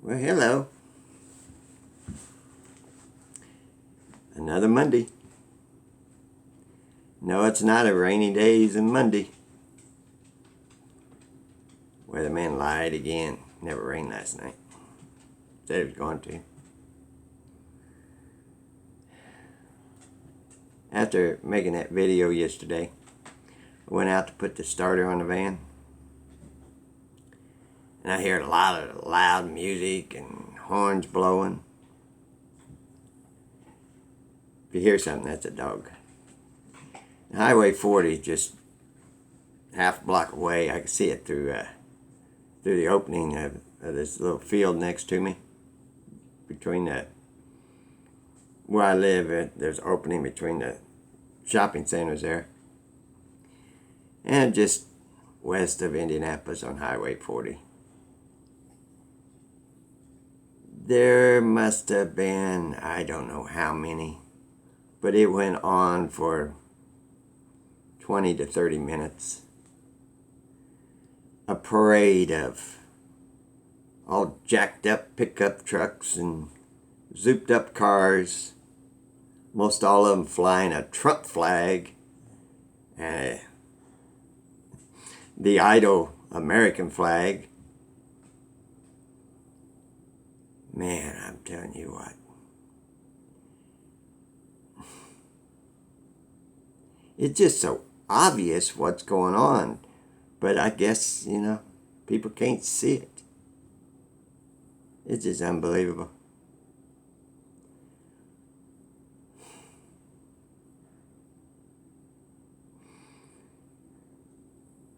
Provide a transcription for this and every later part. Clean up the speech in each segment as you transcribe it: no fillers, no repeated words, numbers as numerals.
Well, hello. Another Monday. No, it's not a rainy days and Monday. Weatherman lied again. Never rained last night. Said it was going to. After making that video yesterday, I went out to put the starter on the van. And I heard a lot of loud music and horns blowing. If you hear something, that's a dog. Highway 40, just half a block away. I can see it through the opening of this little field next to me. Between where I live, there's an opening between the shopping centers there. And just west of Indianapolis on Highway 40. There must have been, I don't know how many, but it went on for 20 to 30 minutes. A parade of all jacked up pickup trucks and zooped up cars, most all of them flying a Trump flag and the idle American flag. Man, I'm telling you what. It's just so obvious what's going on. But I guess, people can't see it. It's just unbelievable.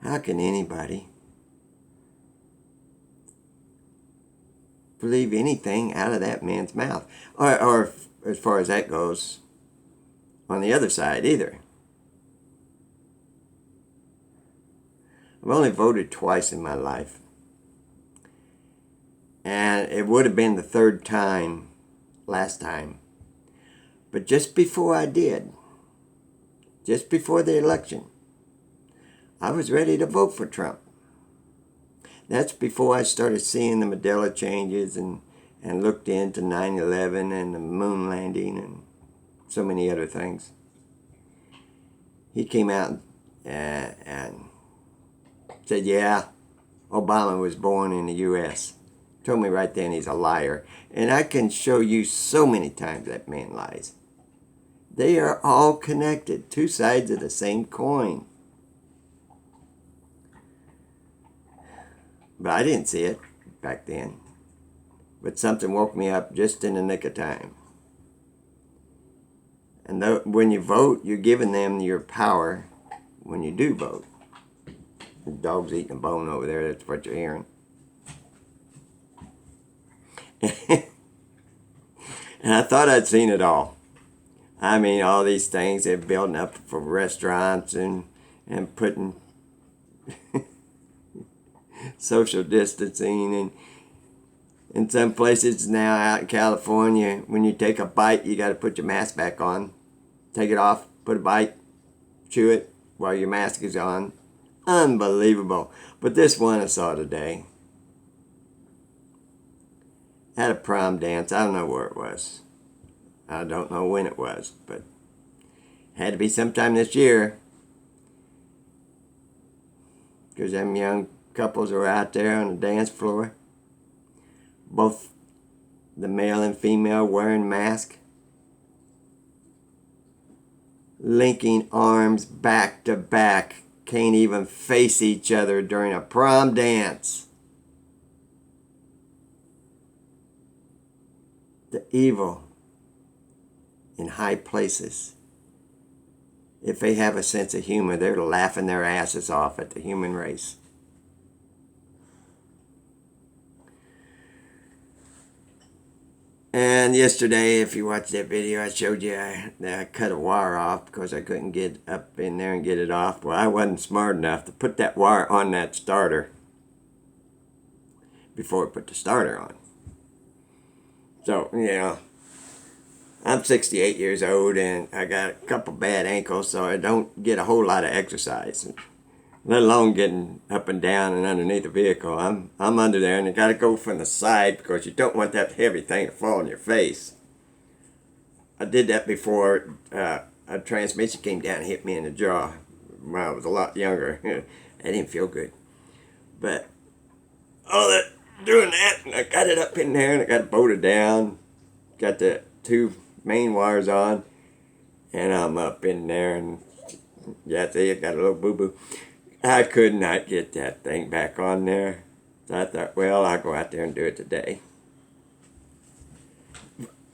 How can anybody believe anything out of that man's mouth? Or as far as that goes, on the other side either. I've only voted twice in my life. And it would have been the third time last time. But just before I did, just before the election, I was ready to vote for Trump. That's before I started seeing the Mandela changes and looked into 9/11 and the moon landing and so many other things. He came out and said, yeah, Obama was born in the U.S. Told me right then he's a liar. And I can show you so many times that man lies. They are all connected, two sides of the same coin. But I didn't see it back then. But something woke me up just in the nick of time. And when you vote, you're giving them your power when you do vote. The dog's eating a bone over there, that's what you're hearing. And I thought I'd seen it all. I mean, all these things they're building up for restaurants and putting social distancing, and in some places now out in California, when you take a bite, you got to put your mask back on. Take it off, put a bite, chew it while your mask is on. Unbelievable. But this one I saw today had a prom dance. I don't know where it was. I don't know when it was, but had to be sometime this year, because them young couples are out there on the dance floor, both the male and female wearing masks, linking arms back to back, can't even face each other during a prom dance. The evil in high places. If they have a sense of humor, they're laughing their asses off at the human race. And yesterday, if you watched that video, I showed you I cut a wire off because I couldn't get up in there and get it off. Well, I wasn't smart enough to put that wire on that starter before I put the starter on. So, I'm 68 years old and I got a couple bad ankles, so I don't get a whole lot of exercise. let alone getting up and down and underneath the vehicle. I'm under there, and you got to go from the side because you don't want that heavy thing to fall on your face. I did that before. A transmission came down and hit me in the jaw when I was a lot younger. I didn't feel good. But all that, doing that, and I got it up in there and I got it bolted down. Got the two main wires on, and I'm up in there, and yeah, see, I got a little boo-boo. I could not get that thing back on there. So I thought, well, I'll go out there and do it today.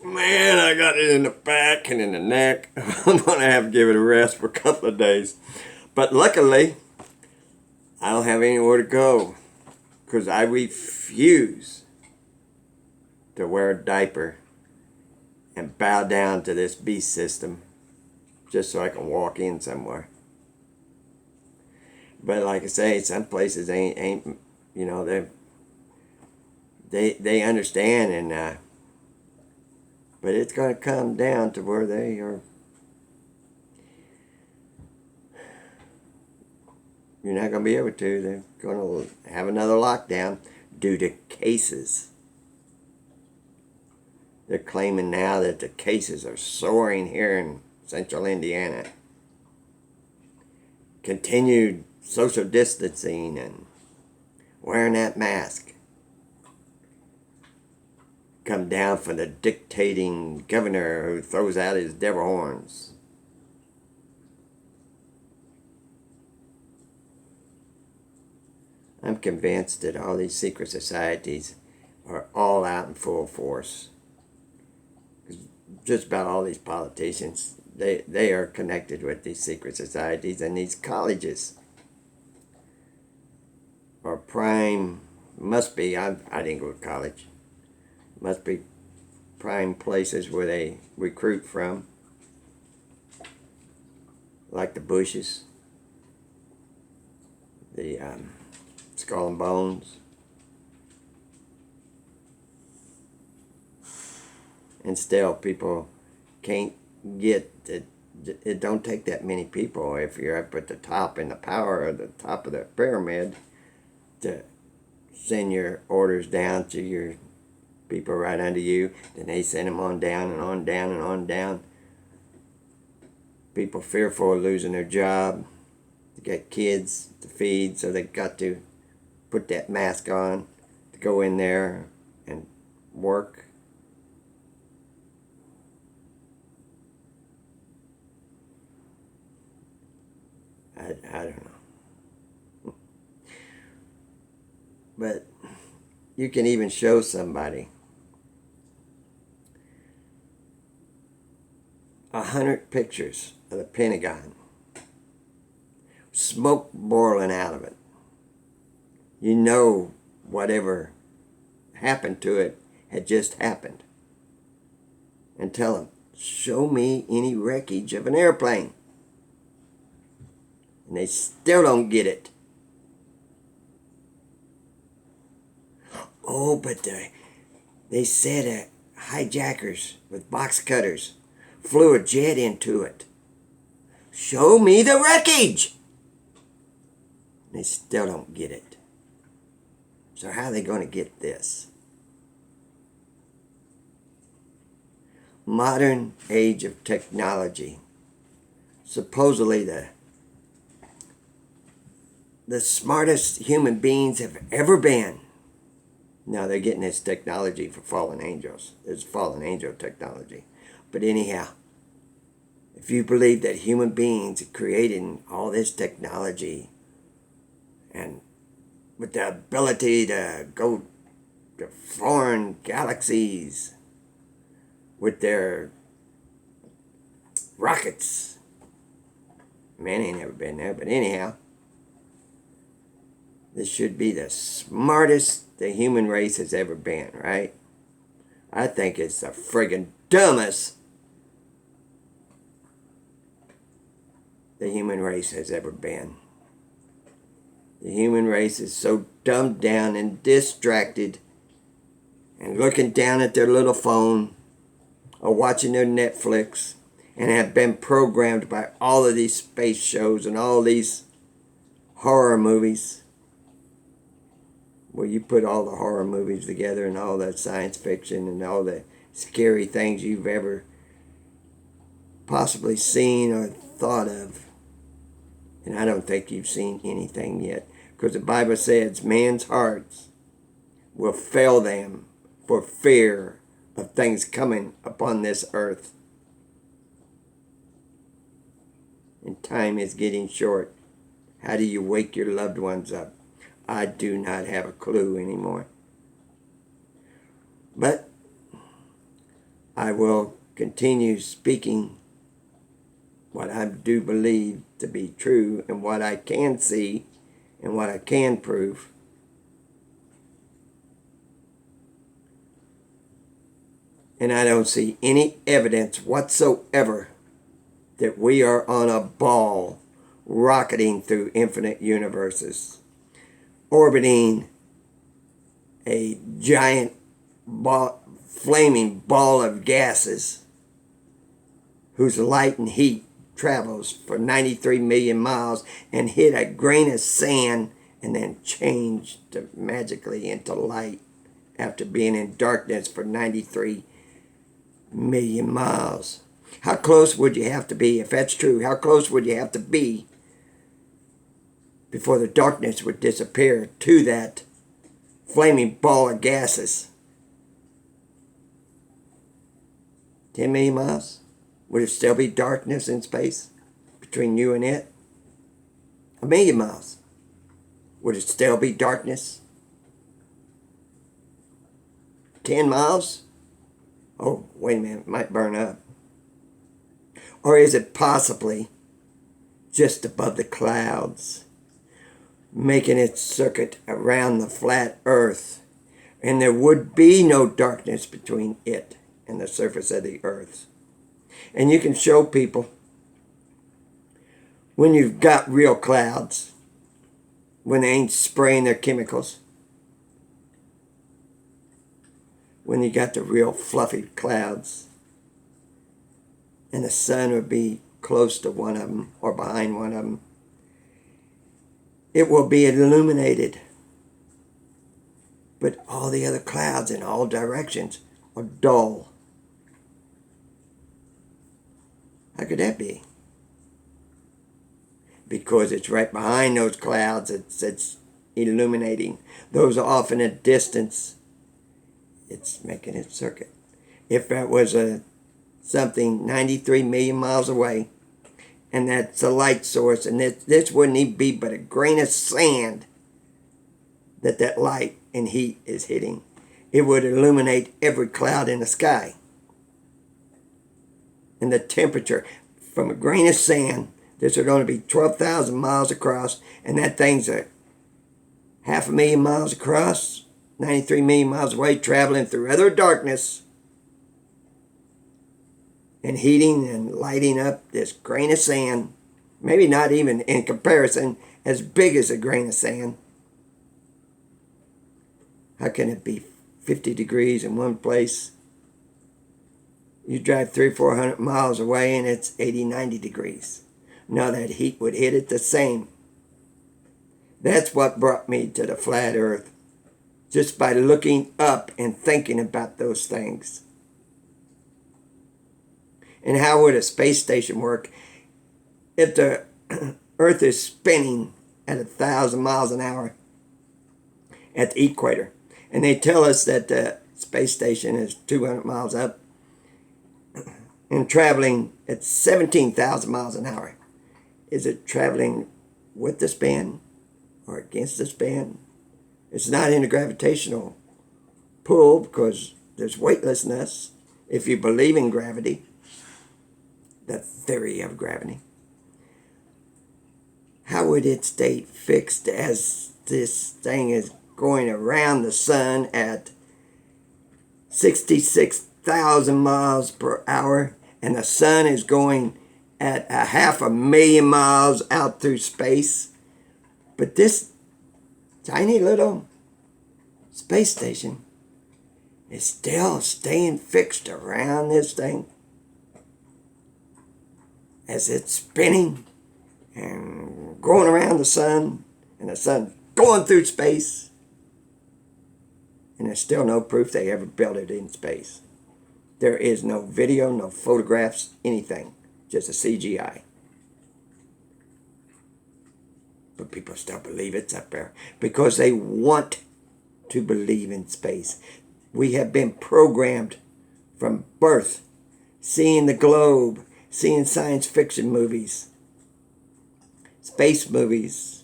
Man, I got it in the back and in the neck. I'm going to have to give it a rest for a couple of days. But luckily, I don't have anywhere to go because I refuse to wear a diaper and bow down to this beast system just so I can walk in somewhere. But like I say, some places ain't you know, they understand, and but it's going to come down to where they are. You're not going to be able to. They're going to have another lockdown due to cases. They're claiming now that the cases are soaring here in central Indiana. Continued social distancing and wearing that mask come down from the dictating governor who throws out his devil horns. I'm convinced that all these secret societies are all out in full force. Just about all these politicians, they are connected with these secret societies, and these colleges are prime, must be, I didn't go to college, must be prime places where they recruit from, like the Bushes, the Skull and Bones, and still people can't get it. It don't take that many people if you're up at the top in the power of the top of the pyramid to send your orders down to your people right under you. Then they send them on down and on down and on down. People fearful of losing their job. They got kids to feed, so they got to put that mask on to go in there and work. I don't know. But you can even show somebody 100 pictures of the Pentagon, smoke boiling out of it. You know whatever happened to it had just happened. And tell them, show me any wreckage of an airplane. And they still don't get it. Oh, but they said hijackers with box cutters flew a jet into it. Show me the wreckage. They still don't get it. So how are they going to get this? Modern age of technology. Supposedly the smartest human beings have ever been. Now they're getting this technology for fallen angels. It's fallen angel technology. But anyhow, if you believe that human beings are creating all this technology and with the ability to go to foreign galaxies with their rockets, man ain't never been there, but anyhow, this should be the smartest the human race has ever been, right? I think it's the friggin' dumbest the human race has ever been. The human race is so dumbed down and distracted and looking down at their little phone or watching their Netflix and have been programmed by all of these space shows and all these horror movies, where you put all the horror movies together and all the science fiction and all the scary things you've ever possibly seen or thought of. And I don't think you've seen anything yet, because the Bible says man's hearts will fail them for fear of things coming upon this earth. And time is getting short. How do you wake your loved ones up? I do not have a clue anymore. But I will continue speaking what I do believe to be true and what I can see and what I can prove. And I don't see any evidence whatsoever that we are on a ball rocketing through infinite universes, orbiting a giant flaming ball of gases whose light and heat travels for 93 million miles and hit a grain of sand and then change magically into light after being in darkness for 93 million miles. How close would you have to be, if that's true, how close would you have to be before the darkness would disappear to that flaming ball of gases? 10 million miles? Would it still be darkness in space between you and it? 1 million miles? Would it still be darkness? 10 miles? Oh, wait a minute, it might burn up. Or is it possibly just above the clouds, making its circuit around the flat earth, and there would be no darkness between it and the surface of the earth? And you can show people when you've got real clouds, when they ain't spraying their chemicals, when you got the real fluffy clouds, and the sun would be close to one of them or behind one of them, it will be illuminated. But all the other clouds in all directions are dull. How could that be? Because it's right behind those clouds it's illuminating. Those are off in a distance. It's making its circuit. If that was something 93 million miles away, and that's a light source, and this wouldn't even be but a grain of sand that light and heat is hitting, it would illuminate every cloud in the sky. And the temperature from a grain of sand, this would only be 12,000 miles across, and that thing's 500,000 miles across, 93 million miles away, traveling through other darkness and heating and lighting up this grain of sand, maybe not even in comparison as big as a grain of sand. How can it be 50 degrees in one place? You drive 300-400 miles away and it's 80-90 degrees. Now that heat would hit it the same. That's what brought me to the flat earth. Just by looking up and thinking about those things. And how would a space station work if the earth is spinning at 1,000 miles an hour at the equator? And they tell us that the space station is 200 miles up and traveling at 17,000 miles an hour. Is it traveling with the spin or against the spin? It's not in a gravitational pull because there's weightlessness if you believe in gravity, the theory of gravity. How would it stay fixed as this thing is going around the sun at 66,000 miles per hour and the sun is going at 500,000 miles out through space? But this tiny little space station is still staying fixed around this thing as it's spinning and going around the sun and the sun's going through space, and there's still no proof they ever built it in space. There is no video, no photographs, anything, just a CGI. But people still believe it's up there because they want to believe in space. We have been programmed from birth, seeing the globe, seeing science fiction movies, space movies,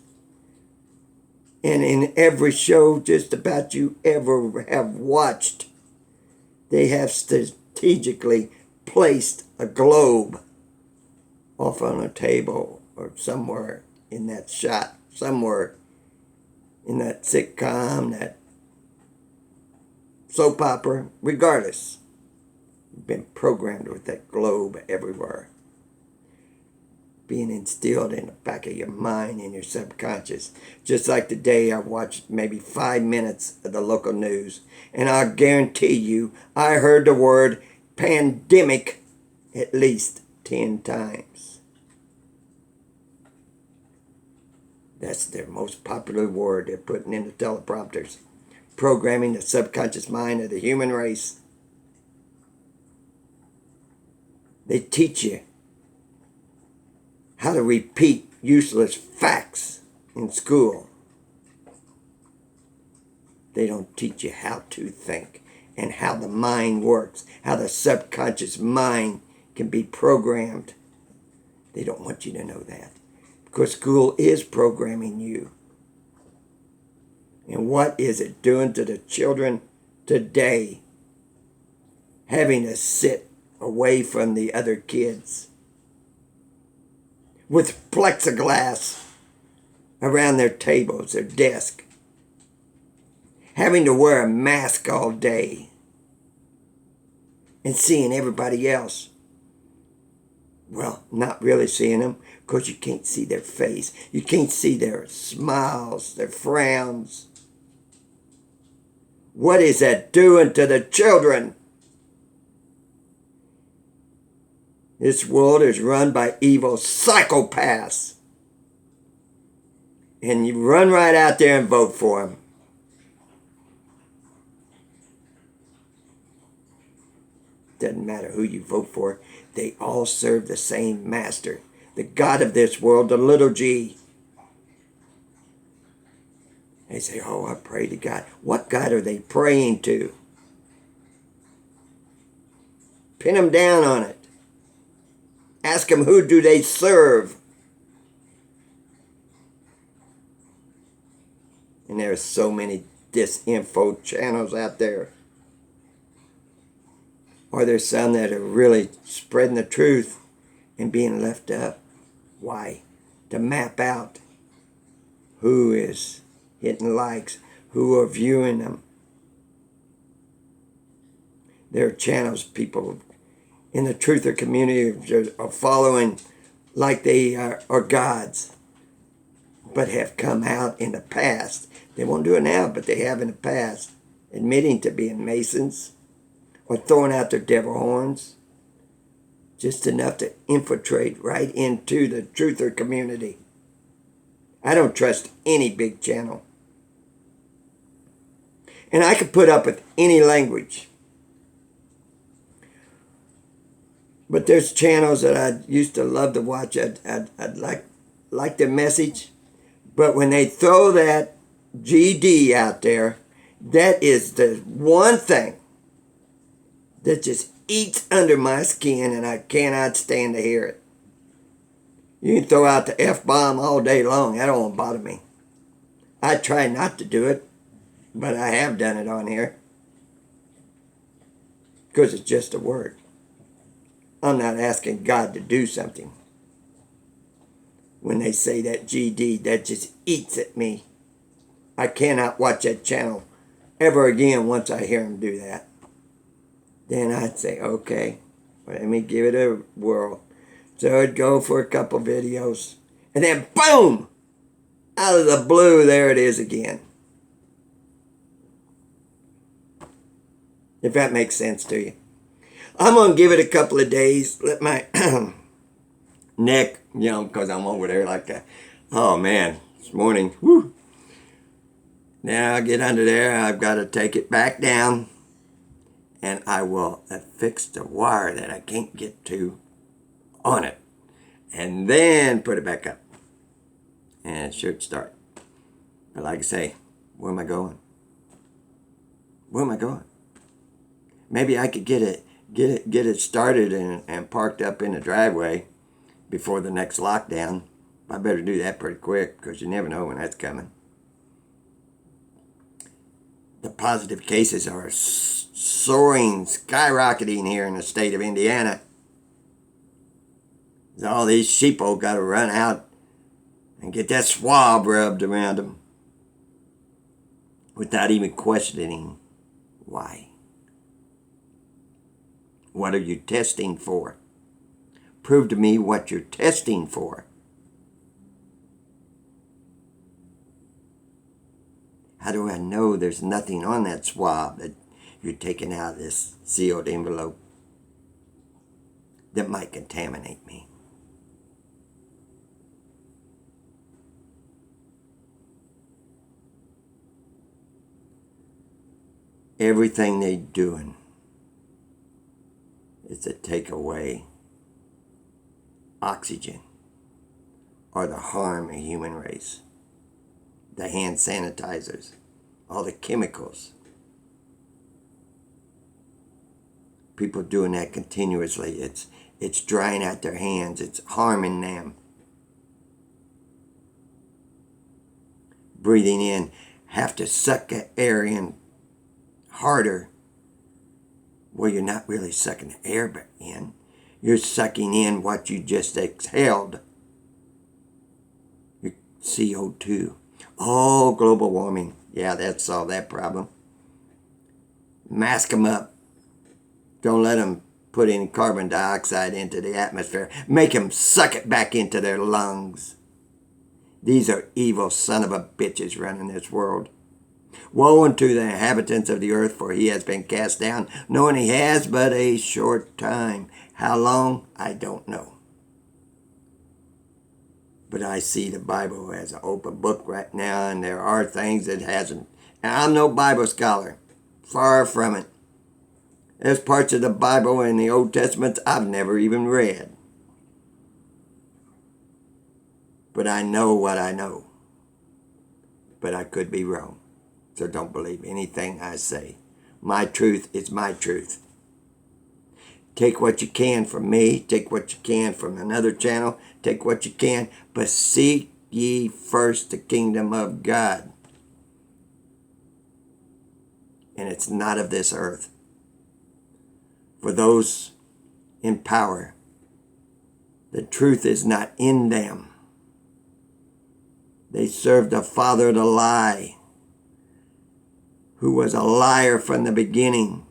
and in every show just about you ever have watched, they have strategically placed a globe off on a table or somewhere in that shot, somewhere in that sitcom, that soap opera, regardless. You've been programmed with that globe everywhere, being instilled in the back of your mind, in your subconscious. Just like today, I watched maybe 5 minutes of the local news, and I guarantee you, I heard the word pandemic at least 10 times. That's their most popular word they're putting in the teleprompters, programming the subconscious mind of the human race. They teach you how to repeat useless facts in school. They don't teach you how to think and how the mind works, how the subconscious mind can be programmed. They don't want you to know that because school is programming you. And what is it doing to the children today? Having to sit away from the other kids with plexiglass around their tables, their desk. Having to wear a mask all day and seeing everybody else. Well, not really seeing them because you can't see their face. You can't see their smiles, their frowns. What is that doing to the children? This world is run by evil psychopaths. And you run right out there and vote for them. Doesn't matter who you vote for. They all serve the same master. The God of this world, the little g. They say, oh, I pray to God. What God are they praying to? Pin them down on it. Ask them, who do they serve? And there's so many disinfo channels out there. Or there's some that are really spreading the truth and being left up. Why? To map out who is hitting likes, who are viewing them. There are channels people in the truther community are following like they are gods, but have come out in the past. They won't do it now, but they have in the past, admitting to being Masons or throwing out their devil horns, just enough to infiltrate right into the truther community. I don't trust any big channel. And I could put up with any language. But there's channels that I used to love to watch. I'd like their message. But when they throw that GD out there, that is the one thing that just eats under my skin, and I cannot stand to hear it. You can throw out the F-bomb all day long. That don't bother me. I try not to do it, but I have done it on here. Because it's just a word. I'm not asking God to do something. When they say that GD, that just eats at me. I cannot watch that channel ever again once I hear him do that. Then I'd say, okay, let me give it a whirl. So I'd go for a couple videos. And then boom! Out of the blue, there it is again. If that makes sense to you. I'm going to give it a couple of days. Let my neck, because I'm over there like that. Oh, man. this morning. Woo. Now I get under there, I've got to take it back down, and I will affix the wire that I can't get to on it, and then put it back up, and it should start. But like I say, where am I going? Where am I going? Maybe I could get it started and parked up in the driveway before the next lockdown. I better do that pretty quick, because you never know when that's coming. The positive cases are soaring, skyrocketing here in the state of Indiana. All these sheeple got to run out and get that swab rubbed around them without even questioning why. What are you testing for? Prove to me what you're testing for. How do I know there's nothing on that swab that you're taking out of this sealed envelope that might contaminate me? Everything they're doing is to take away oxygen or to harm the human race. The hand sanitizers, all the chemicals. People doing that continuously. It's drying out their hands. It's harming them. Breathing in, have to suck the air in harder. Well, you're not really sucking the air in. You're sucking in what you just exhaled. Your CO2. Oh, global warming. Yeah, that solved that problem. Mask them up. Don't let them put any carbon dioxide into the atmosphere. Make them suck it back into their lungs. These are evil son of a bitches running this world. Woe unto the inhabitants of the earth, for he has been cast down, knowing he has but a short time. How long? I don't know. But I see the Bible as an open book right now, and there are things it hasn't. And I'm no Bible scholar. Far from it. There's parts of the Bible in the Old Testament I've never even read. But I know what I know. But I could be wrong. So don't believe anything I say. My truth is my truth. Take what you can from me. Take what you can from another channel. Take what you can. But seek ye first the kingdom of God. And it's not of this earth. For those in power, the truth is not in them. They serve the father of the lie, who was a liar from the beginning.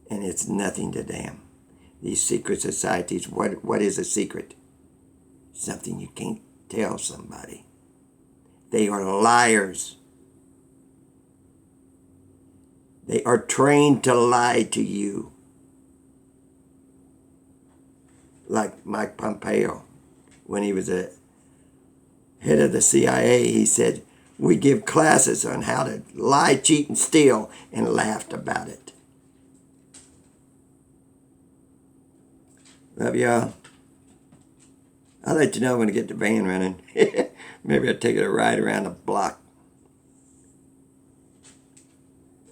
And it's nothing to them. These secret societies, what is a secret? Something you can't tell somebody. They are liars. They are trained to lie to you. Like Mike Pompeo, when he was a head of the CIA, he said, we give classes on how to lie, cheat, and steal, and laughed about it. Love y'all. I'll let you know when I get the van running. Maybe I'll take it a ride around the block.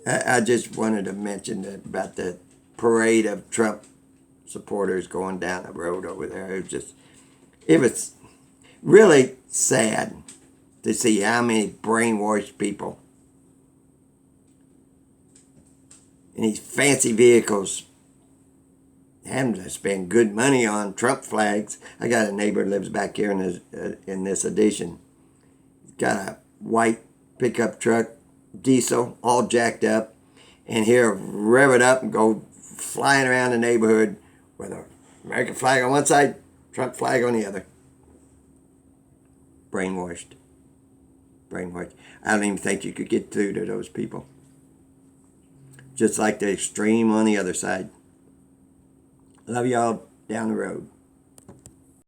I just wanted to mention about the parade of Trump supporters going down the road over there. It was really sad to see how many brainwashed people in these fancy vehicles having to spend good money on Trump flags. I got a neighbor who lives back here in this addition. He's got a white pickup truck, diesel, all jacked up, and he'll rev it up and go flying around the neighborhood with an American flag on one side, Trump flag on the other. Brainwashed. Brainwashed. I don't even think you could get through to those people. Just like the extreme on the other side. Love y'all down the road.